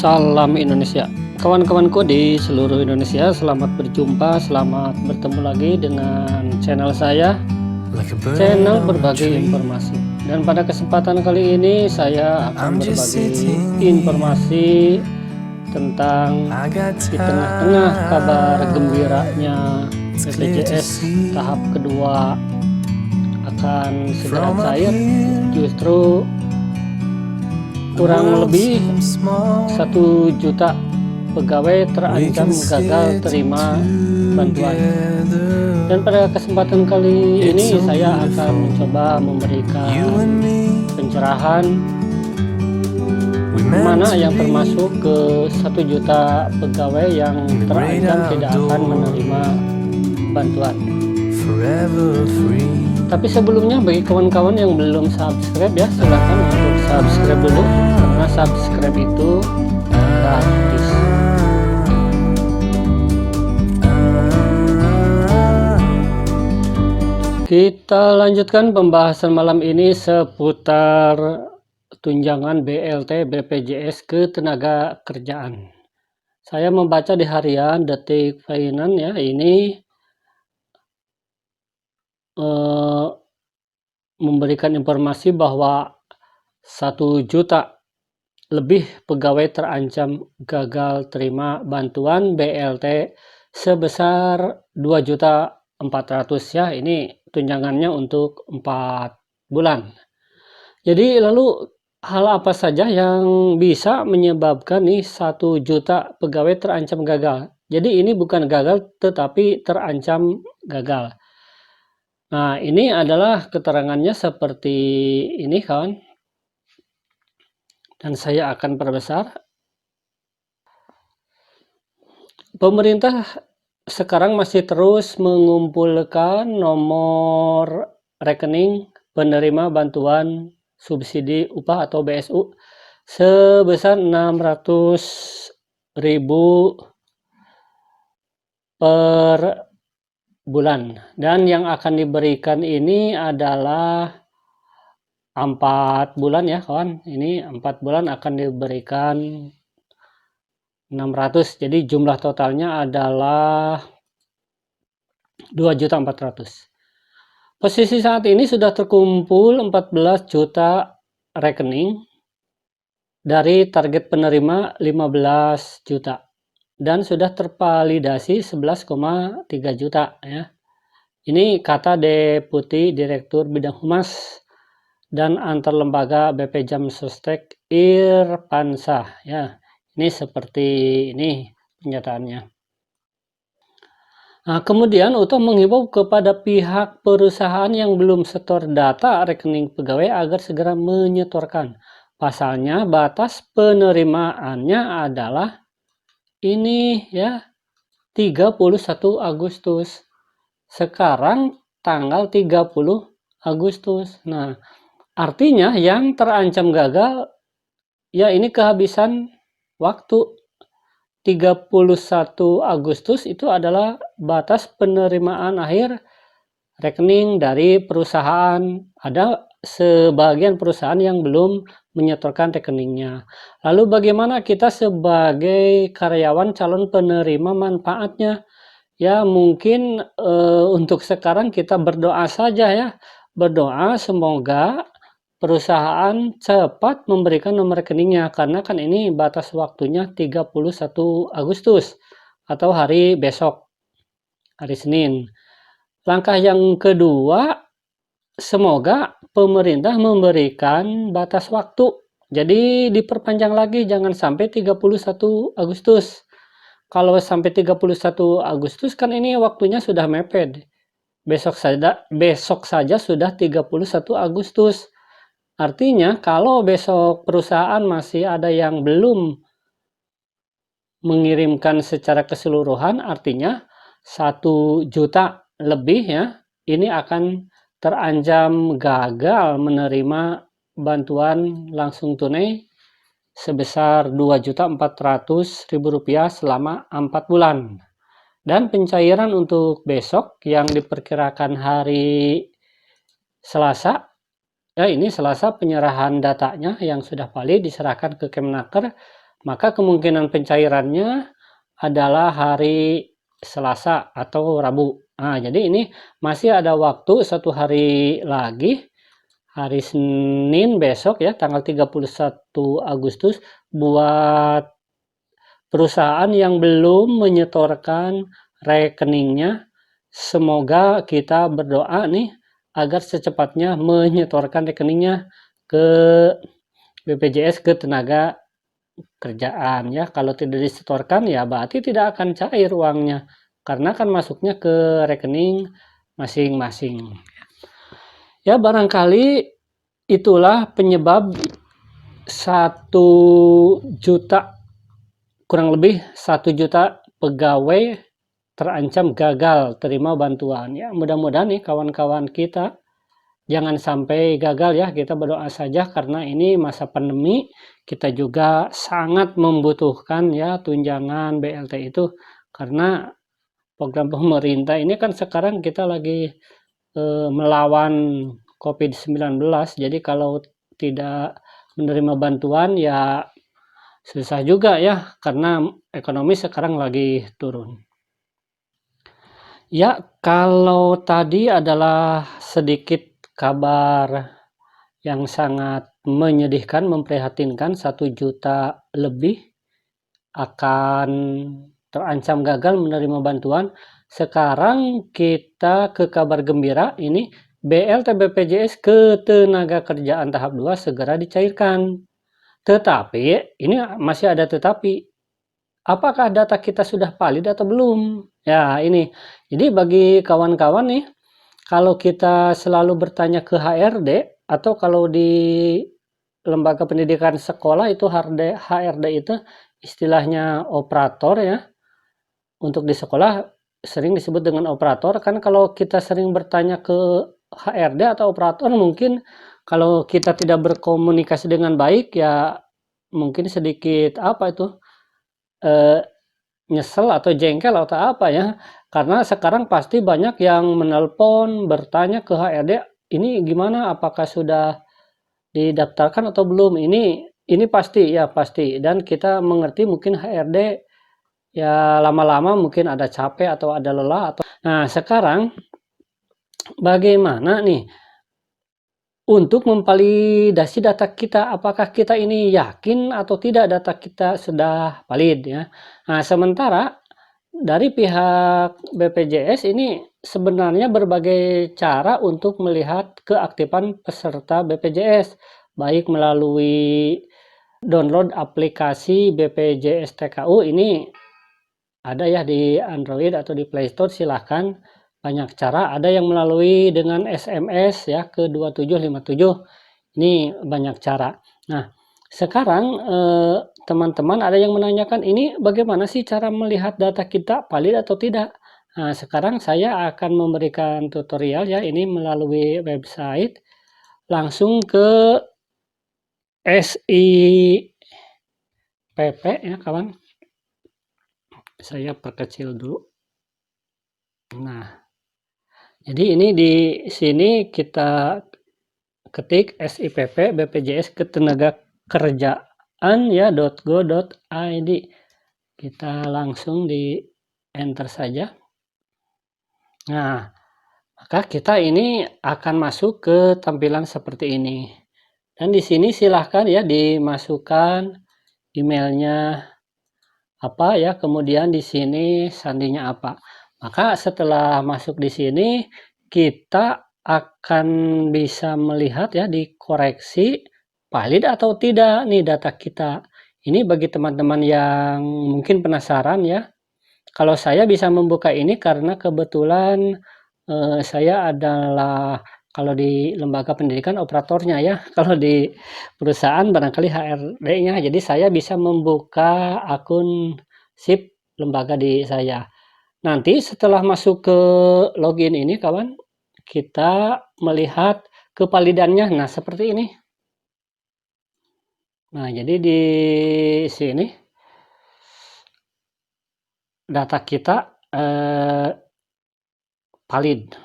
Salam Indonesia, kawan-kawanku di seluruh Indonesia. Selamat berjumpa, selamat bertemu lagi dengan channel saya, channel berbagi informasi. Dan pada kesempatan kali ini saya akan berbagi informasi tentang di tengah-tengah kabar gembiranya BPJS tahap kedua akan segera cair, justru kurang lebih 1 juta pegawai terancam gagal terima bantuan. Dan pada kesempatan kali ini saya akan mencoba memberikan pencerahan mana yang termasuk ke 1 juta pegawai yang terancam tidak akan menerima bantuan. Tapi sebelumnya bagi kawan-kawan yang belum subscribe ya, silahkan untuk subscribe dulu, karena subscribe itu gratis. Kita lanjutkan pembahasan malam ini seputar tunjangan BLT BPJS Ketenaga Kerjaan. Saya membaca di harian Detik Finance ya, ini memberikan informasi bahwa 1 juta lebih pegawai terancam gagal terima bantuan BLT sebesar 2.400.000 ya. Ini tunjangannya untuk 4 bulan. Jadi lalu hal apa saja yang bisa menyebabkan nih 1 juta pegawai terancam gagal? Jadi ini bukan gagal tetapi terancam gagal. Nah, ini adalah keterangannya seperti ini kawan, dan saya akan perbesar. Pemerintah sekarang masih terus mengumpulkan nomor rekening penerima bantuan subsidi upah atau BSU sebesar 600.000 per bulan, dan yang akan diberikan ini adalah 4 bulan ya kawan. Ini 4 bulan akan diberikan 600, jadi jumlah totalnya adalah 2.400.000. Posisi saat ini sudah terkumpul 14 juta rekening dari target penerima 15 juta. Dan sudah tervalidasi 11,3 juta ya. Ini kata Deputi Direktur Bidang Humas dan Antar Lembaga BP Jam Sostek Irfansyah ya. Ini seperti ini pernyataannya. Nah, kemudian untuk menghimbau kepada pihak perusahaan yang belum setor data rekening pegawai agar segera menyetorkan. Pasalnya batas penerimaannya adalah ini ya, 31 Agustus. Sekarang tanggal 30 Agustus. Nah, artinya yang terancam gagal ya ini kehabisan waktu. 31 Agustus itu adalah batas penerimaan akhir rekening dari perusahaan. Ada sebagian perusahaan yang belum menyetorkan rekeningnya. Lalu bagaimana kita sebagai karyawan calon penerima manfaatnya? Ya mungkin untuk sekarang kita berdoa saja ya. Berdoa semoga perusahaan cepat memberikan nomor rekeningnya, karena kan ini batas waktunya 31 Agustus atau hari besok, hari Senin. Langkah yang kedua, semoga pemerintah memberikan batas waktu. Jadi diperpanjang lagi, jangan sampai 31 Agustus. Kalau sampai 31 Agustus kan ini waktunya sudah mepet. Besok saja sudah 31 Agustus. Artinya kalau besok perusahaan masih ada yang belum mengirimkan secara keseluruhan, artinya 1 juta lebih ya, ini akan terancam gagal menerima bantuan langsung tunai sebesar Rp2.400.000 selama 4 bulan. Dan pencairan untuk besok yang diperkirakan hari Selasa, ya ini Selasa penyerahan datanya yang sudah valid diserahkan ke Kemenaker, maka kemungkinan pencairannya adalah hari Selasa atau Rabu. Nah, jadi ini masih ada waktu 1 hari lagi, hari Senin besok ya, tanggal 31 Agustus, buat perusahaan yang belum menyetorkan rekeningnya. Semoga kita berdoa nih agar secepatnya menyetorkan rekeningnya ke BPJS Ketenaga Kerjaan ya. Kalau tidak disetorkan ya berarti tidak akan cair uangnya, karena kan masuknya ke rekening masing-masing. Ya, barangkali itulah penyebab 1 juta, kurang lebih 1 juta pegawai terancam gagal terima bantuan ya. Mudah-mudahan nih kawan-kawan kita jangan sampai gagal ya. Kita berdoa saja karena ini masa pandemi, kita juga sangat membutuhkan ya tunjangan BLT itu, karena program pemerintah ini kan sekarang kita lagi melawan COVID-19. Jadi kalau tidak menerima bantuan ya susah juga ya, karena ekonomi sekarang lagi turun. Ya, kalau tadi adalah sedikit kabar yang sangat menyedihkan, memprihatinkan, 1 juta lebih akan terancam gagal menerima bantuan. Sekarang kita ke kabar gembira, ini BLT BPJS Ketenagakerjaan tahap 2 segera dicairkan. Tetapi, ini masih ada tetapi. Apakah data kita sudah valid atau belum? Ya, ini. Jadi bagi kawan-kawan nih, kalau kita selalu bertanya ke HRD, atau kalau di lembaga pendidikan sekolah itu HRD itu istilahnya operator ya. Untuk di sekolah sering disebut dengan operator, kan kalau kita sering bertanya ke HRD atau operator, mungkin kalau kita tidak berkomunikasi dengan baik ya mungkin sedikit apa itu nyesel atau jengkel atau apa ya, karena sekarang pasti banyak yang menelpon bertanya ke HRD, ini gimana, apakah sudah didaftarkan atau belum, ini pasti ya pasti, dan kita mengerti mungkin HRD ya lama-lama mungkin ada capek atau ada lelah atau. Nah, sekarang bagaimana nih untuk memvalidasi data kita, apakah kita ini yakin atau tidak data kita sudah valid ya. Nah, sementara dari pihak BPJS ini sebenarnya berbagai cara untuk melihat keaktifan peserta BPJS, baik melalui download aplikasi BPJS TKU, ini ada ya di Android atau di Play Store, silahkan, banyak cara. Ada yang melalui dengan SMS ya ke 2757, ini banyak cara. Nah, sekarang teman-teman ada yang menanyakan, ini bagaimana sih cara melihat data kita valid atau tidak. Nah, sekarang saya akan memberikan tutorial ya, ini melalui website, langsung ke SIPP ya kawan. Saya perkecil dulu. Nah, jadi ini di sini kita ketik SIPP BPJS Ketenagakerjaan ya .go.id. Kita langsung di enter saja. Nah, maka kita ini akan masuk ke tampilan seperti ini. Dan di sini silahkan ya dimasukkan emailnya apa ya, kemudian di sini sandinya apa. Maka setelah masuk di sini kita akan bisa melihat ya, dikoreksi valid atau tidak nih data kita. Ini bagi teman-teman yang mungkin penasaran ya. Kalau saya bisa membuka ini karena kebetulan saya adalah, kalau di lembaga pendidikan operatornya ya, kalau di perusahaan barangkali HRD-nya. Jadi saya bisa membuka akun SIP lembaga di saya. Nanti setelah masuk ke login ini kawan, kita melihat kevalidannya. Nah, seperti ini. Nah, jadi di sini data kita valid.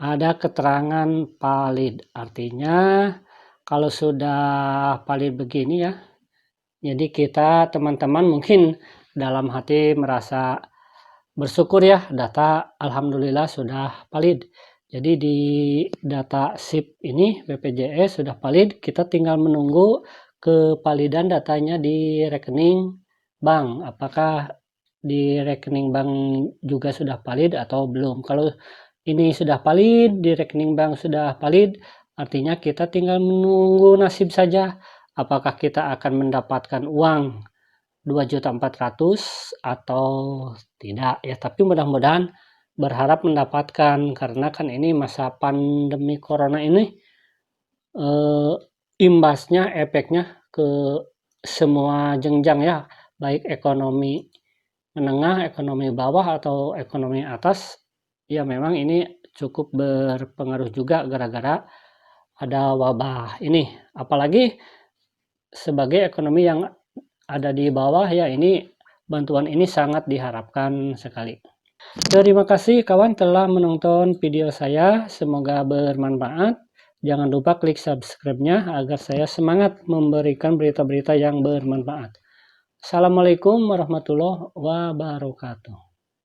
Ada keterangan valid. Artinya kalau sudah valid begini ya, Jadi kita teman-teman mungkin dalam hati merasa bersyukur ya, data alhamdulillah sudah valid. Jadi di data SIP ini BPJS sudah valid, kita tinggal menunggu kevalidan datanya di rekening bank. Apakah di rekening bank juga sudah valid atau belum? Kalau ini sudah valid, di rekening bank sudah valid, artinya kita tinggal menunggu nasib saja. Apakah kita akan mendapatkan uang 2.400.000 atau tidak ya, tapi mudah-mudahan berharap mendapatkan, karena kan ini masa pandemi corona ini imbasnya, efeknya ke semua jenjang ya, baik ekonomi menengah, ekonomi bawah, atau ekonomi atas. Ya memang ini cukup berpengaruh juga gara-gara ada wabah ini. Apalagi sebagai ekonomi yang ada di bawah ya, ini bantuan ini sangat diharapkan sekali. Terima kasih kawan telah menonton video saya, semoga bermanfaat. Jangan lupa klik subscribe-nya agar saya semangat memberikan berita-berita yang bermanfaat. Assalamualaikum warahmatullahi wabarakatuh.